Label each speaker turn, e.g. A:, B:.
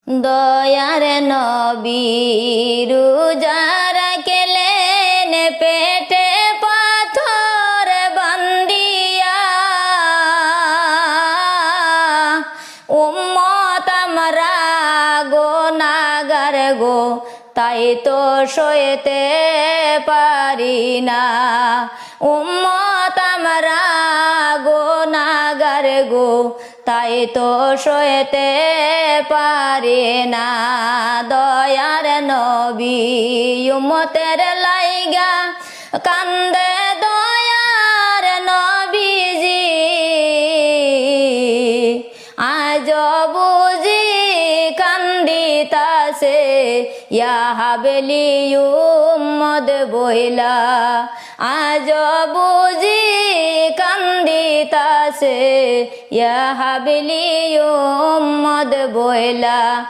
A: দয়ার নবী রোজা রাখলেন পেটে পাথর বান্দিয়া, উম্মত আমরা গুনাহগার গো তাই তো সইতে পারি না। উম্মত আমরা গুনাহগার গো তাই তো সইতে পারি না। দয়ার নবী উম্মতের লাইগা কান্দে দয়ার নবীজি, আজ বুঝি কান্দিতাছে ইয়া হাবলি উম্মত বইলা, আজ বুঝি কান্দিতাছে ইয়া হাবলি উম্মত বইলা।